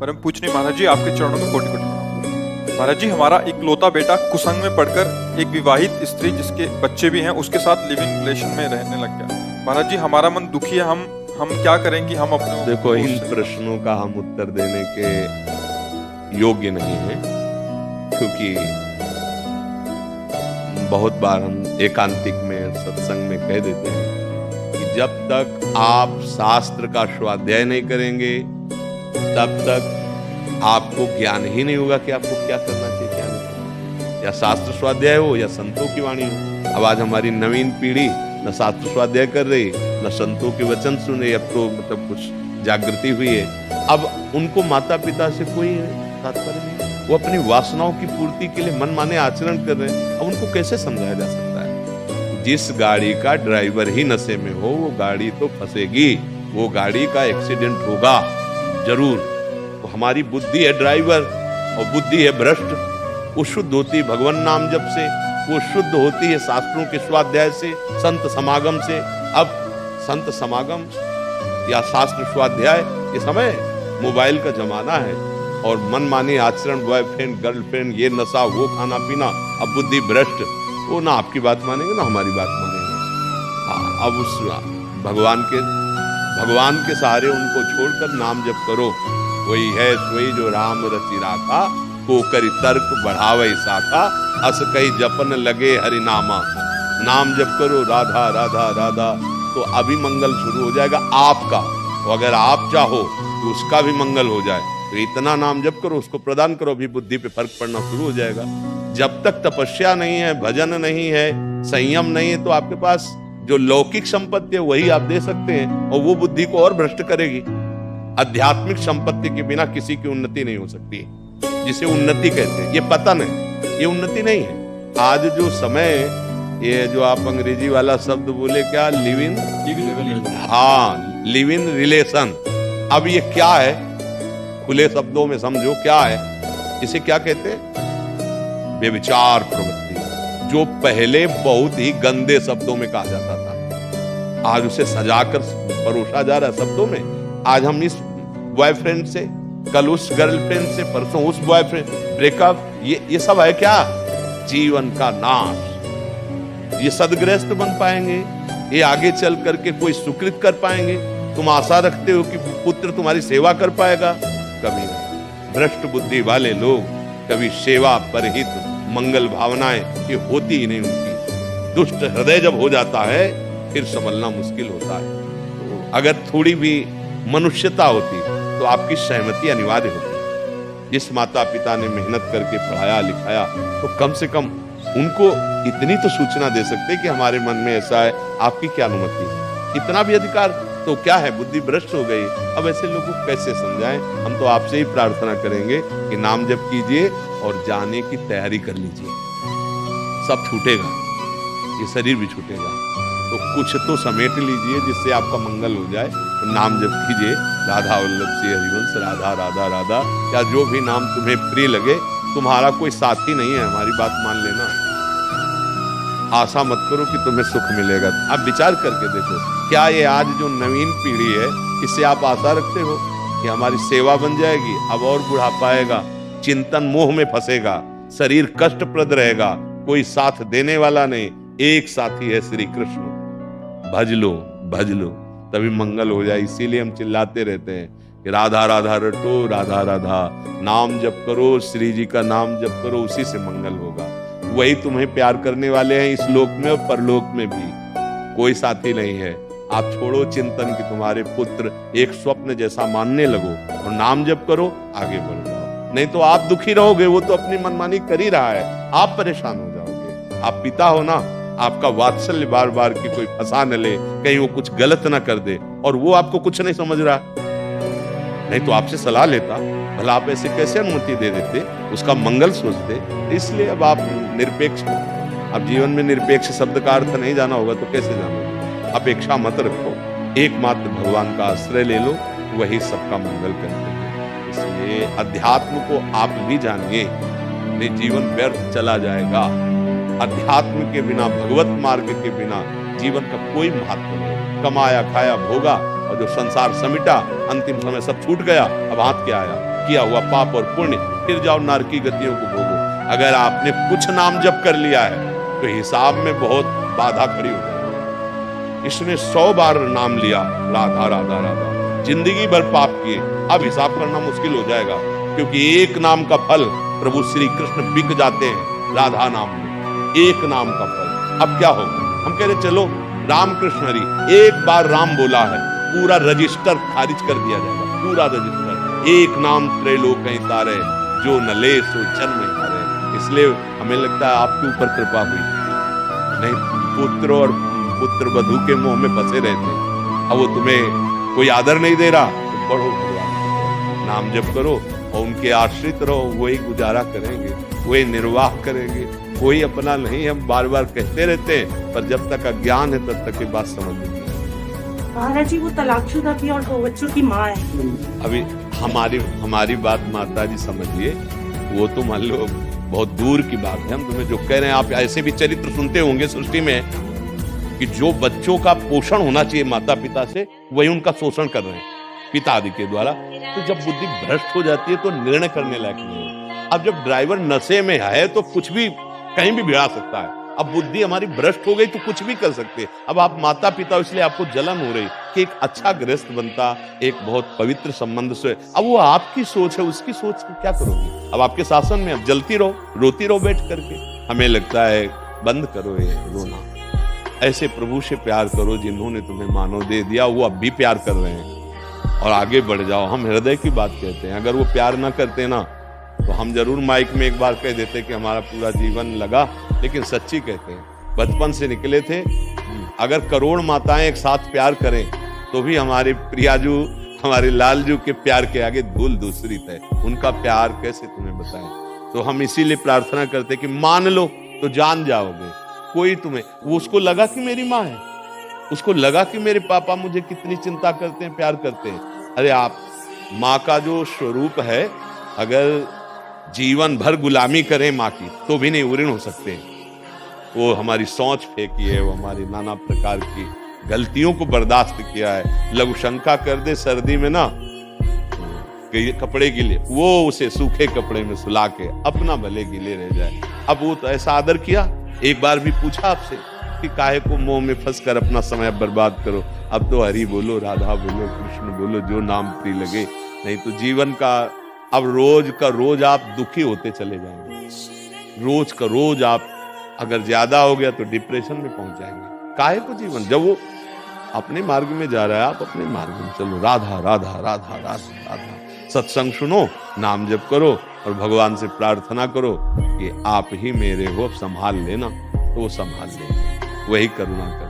परम पूजनीय महाराज जी, आपके चरणों में कोटि कोटि प्रणाम। महाराज जी, हमारा इकलौता बेटा कुसंग में पढ़कर एक विवाहित स्त्री जिसके बच्चे भी हैं उसके साथ लिविंग रिलेशन में रहने लग गया। महाराज जी, हमारा मन दुखी है, हम क्या करें कि हम अपने देखो, इन प्रश्नों का हम उत्तर देने के योग्य नहीं हैं, क्योंकि बहुत बार हम एकांतिक में सत्संग में कह देते हैं कि जब तक आप शास्त्र का स्वाध्याय नहीं करेंगे तब तक आपको ज्ञान ही नहीं होगा कि आपको क्या करना चाहिए, क्या नहीं करना। या शास्त्र स्वाध्याय हो या संतों की वाणी हो। अब आज हमारी नवीन पीढ़ी न शास्त्र स्वाध्याय कर रही, न संतों के वचन सुन रही। अब तो मतलब कुछ जागृति हुई है। अब उनको माता पिता से कोई तात्पर्य नहीं, वो अपनी वासनाओं की पूर्ति के लिए मनमाने आचरण कर रहे हैं। अब उनको कैसे समझाया जा सकता है? जिस गाड़ी का ड्राइवर ही नशे में हो वो गाड़ी तो फंसेगी, वो गाड़ी का एक्सीडेंट होगा जरूर। तो हमारी बुद्धि है ड्राइवर और बुद्धि है भ्रष्ट। वो शुद्ध होती है भगवान नाम जप से, वो शुद्ध होती है शास्त्रों के स्वाध्याय से, संत समागम से। अब संत समागम या शास्त्र स्वाध्याय के समय मोबाइल का जमाना है और मनमानी आचरण, बॉयफ्रेंड गर्लफ्रेंड, ये नशा वो खाना पीना। अब बुद्धि भ्रष्ट, वो ना आपकी बात मानेंगे ना हमारी बात मानेंगे। हाँ, अब उस भगवान के सहारे उनको छोड़कर नाम जप करो। वही है सोई जो राम रचि राखा, को करी तर्क बढ़ावे शाखा, अस कई जपन लगे हरिनामा। नाम जप करो राधा राधा राधा, तो अभी मंगल शुरू हो जाएगा आपका। तो अगर आप चाहो तो उसका भी मंगल हो जाए, तो इतना नाम जप करो, उसको प्रदान करो, भी बुद्धि पे फर्क पड़ना शुरू हो जाएगा। जब तक तपस्या नहीं है, भजन नहीं है, संयम नहीं है, तो आपके पास जो लौकिक संपत्ति है वही आप दे सकते हैं और वो बुद्धि को और भ्रष्ट करेगी। आध्यात्मिक संपत्ति के बिना किसी की उन्नति नहीं हो सकती, जिसे उन्नति कहते हैं। ये पतन है, ये उन्नति नहीं है। आज जो समय, ये जो आप अंग्रेजी वाला शब्द बोले, क्या लिव इन, हाँ, लिव इन रिलेशन। अब ये क्या है, खुले शब्दों में समझो क्या है। इसे क्या कहते हैं? व्यभिचार प्रवृत्ति, जो पहले बहुत ही गंदे शब्दों में कहा जाता था, आज उसे सजाकर परोसा जा रहा है शब्दों में। आज हम इस बॉयफ्रेंड से, कल उस गर्लफ्रेंड से, परसों उस बॉयफ्रेंड, ब्रेकअप, ये सब है क्या? जीवन का नाश। ये सदगृहस्थ बन पाएंगे? ये आगे चल करके कोई सुकृत कर पाएंगे? तुम आशा रखते हो कि पुत्र तुम्हारी सेवा कर पाएगा? कभी नहीं। भ्रष्ट बुद्धि वाले लोग कभी सेवा परहित मंगल भावनाएं ये होती ही नहीं उनकी। दुष्ट हृदय जब हो जाता है फिर संभलना मुश्किल होता है। तो अगर थोड़ी भी मनुष्यता होती तो आपकी सहमति अनिवार्य होती। जिस माता पिता ने मेहनत करके पढ़ाया लिखाया, तो कम से कम उनको इतनी तो सूचना दे सकते कि हमारे मन में ऐसा है, आपकी क्या अनुमति? इतना भी अधिकार तो क्या है? बुद्धि भ्रष्ट हो गई। अब ऐसे लोगों को कैसे समझाएं? हम तो आपसे ही प्रार्थना करेंगे कि नाम जप कीजिए और जाने की तैयारी कर लीजिए। सब छूटेगा, ये शरीर भी छूटेगा, तो कुछ तो समेट लीजिए जिससे आपका मंगल हो जाए। तो नाम जप कीजिए, राधा वल्लभ श्री हरिवंश, राधा राधा राधा, या जो भी नाम तुम्हें प्रिय लगे। तुम्हारा कोई साथी नहीं है, हमारी बात मान लेना। आशा मत करो कि तुम्हें सुख मिलेगा। आप विचार करके देखो, क्या ये आज जो नवीन पीढ़ी है, इससे आप आशा रखते हो कि हमारी सेवा बन जाएगी? अब और बुढ़ापा आएगा, चिंतन मोह में फंसेगा, शरीर कष्टप्रद रहेगा, कोई साथ देने वाला नहीं। एक साथी है श्री कृष्ण, भज लो भज लो, तभी मंगल हो जाए। इसीलिए हम चिल्लाते रहते हैं कि राधा राधा रटो, राधा राधा, नाम जप करो, श्री जी का नाम जप करो, उसी से मंगल होगा। वही तुम्हें प्यार करने वाले हैं इस लोक में और परलोक में भी। कोई साथी नहीं है। आप छोड़ो चिंतन कि तुम्हारे पुत्र एक स्वप्न जैसा मानने लगो और नाम जप करो, आगे बढ़ जाओ। नहीं तो आप दुखी रहोगे, वो तो अपनी मनमानी कर ही रहा है, आप परेशान हो जाओगे। आप पिता हो ना, आपका वात्सल्य बार बार की कोई फंसा न ले, कहीं वो कुछ गलत ना कर दे, और वो आपको कुछ नहीं समझ रहा। नहीं तो आपसे सलाह लेता, भला आप ऐसे कैसे अनुमति दे देते, उसका मंगल सोचते। इसलिए अब आप निरपेक्ष, अब जीवन में निरपेक्ष शब्द का अर्थ नहीं जाना होगा तो कैसे जानोगे? अपेक्षा मत रखो, एकमात्र भगवान का आश्रय ले लो, वही सबका मंगल करते हैं। इसलिए अध्यात्म को आप भी जानिए, नहीं जीवन व्यर्थ चला जाएगा। अध्यात्म के बिना, भगवत मार्ग के बिना जीवन का कोई महत्व नहीं। कमाया खाया भोगा और जो संसार समिटा, अंतिम समय सब छूट गया, अब हाथ क्या आया? किया हुआ पाप और पुण्य, फिर जाओ नरकी गतियों को भोगो। अगर आपने कुछ नाम जप कर लिया है तो हिसाब में बहुत बाधा खड़ी हो जाएगी। इसने 100 बार नाम लिया राधा राधा राधा, जिंदगी भर पाप किए, अब हिसाब करना मुश्किल हो जाएगा, क्योंकि एक नाम का फल प्रभु श्री कृष्ण बिक जाते हैं राधा नाम में, एक नाम का फल। अब क्या होगा? हम कह रहे चलो रामकृष्ण हरि, एक बार राम बोला है, पूरा रजिस्टर खारिज कर दिया जाएगा, पूरा रजिस्टर। एक नाम त्रैलोक तारे, जो न ले सो जन्म हारे। इसलिए हमें लगता है आपके ऊपर कृपा हुई, नहीं पुत्र और पुत्र वधू के मोह में फंसे रहते, अब वो तुम्हें कोई आदर नहीं दे रहा तो पढ़ो भगवान, नाम जप करो और उनके आश्रित रहो, वही गुजारा करेंगे, वही निर्वाह करेंगे, कोई अपना नहीं। हम बार बार कहते रहते हैं, पर जब तक अज्ञान है तब तक ये बात समझ नहीं आती। महाराज जी वो तलाकशुदा थी और 2 बच्चों की माँ है। अभी हमारी बात माता जी समझिए, वो तो मान लो बहुत दूर की बात है। हम तुम्हें जो कह रहे हैं, आप ऐसे भी चरित्र सुनते होंगे सृष्टि में कि जो बच्चों का पोषण होना चाहिए माता पिता से, वही उनका शोषण कर रहे हैं पिता आदि के द्वारा। तो जब बुद्धि भ्रष्ट हो जाती है तो निर्णय करने लायक नहीं है। अब जब ड्राइवर नशे में है तो कुछ भी कहीं भी भिड़ा सकता है। अब बुद्धि हमारी भ्रष्ट हो गई तो कुछ भी कर सकते हैं। अब आप माता पिता, इसलिए आपको जलन हो रही कि एक अच्छा गृहस्थ बनता, एक बहुत पवित्र संबंध से। अब वो आपकी सोच है, उसकी सोच को क्या करोगे? अब आपके शासन में अब जलती रहो, रोती रहो बैठ करके। हमें लगता है बंद करो ये रोना, ऐसे प्रभु से प्यार करो जिन्होंने तुम्हें मानव दे दिया, वो अब भी प्यार कर रहे हैं, और आगे बढ़ जाओ। हम हृदय की बात कहते हैं, अगर वो प्यार ना करते ना तो हम जरूर माइक में एक बार कह देते कि हमारा पूरा जीवन लगा, लेकिन सच्ची कहते हैं बचपन से निकले थे। अगर करोड़ माताएं एक साथ प्यार करें तो भी हमारे प्रियाजू, हमारे लालजू के प्यार के आगे धूल दूसरी है। उनका प्यार कैसे तुम्हें बताएं? तो हम इसीलिए प्रार्थना करते कि मान लो तो जान जाओगे। कोई तुम्हें, वो उसको लगा कि मेरी माँ है, उसको लगा कि मेरे पापा मुझे कितनी चिंता करते हैं, प्यार करते हैं। अरे आप माँ का जो स्वरूप है, अगर जीवन भर गुलामी करें माँ की तो भी नहीं उऋण हो सकते। वो हमारी सोच फेंकी है, वो हमारी नाना प्रकार की गलतियों को बर्दाश्त किया है। लघु शंका कर दे सर्दी में ना कि कपड़े गीले, वो उसे सूखे कपड़े में सुला के अपना भले गीले रह जाए। अब वो तो ऐसा आदर किया, एक बार भी पूछा आपसे कि काहे को मोह में फंस कर अपना समय बर्बाद करो? अब तो हरि बोलो, राधा बोलो, कृष्ण बोलो, जो नाम प्रिय लगे। नहीं तो जीवन का अब रोज का रोज आप दुखी होते चले जाएंगे। रोज का रोज आप अगर ज्यादा हो गया तो डिप्रेशन में पहुंच जाएंगे। काहे को जीवन? जब वो अपने मार्ग में जा रहा है, आप अपने मार्ग में चलो। राधा राधा राधा राधा राधा, सत्संग सुनो, नाम जप करो और भगवान से प्रार्थना करो कि आप ही मेरे हो, संभाल लेना। तो वो संभाल लेंगे, वही करुणा कर।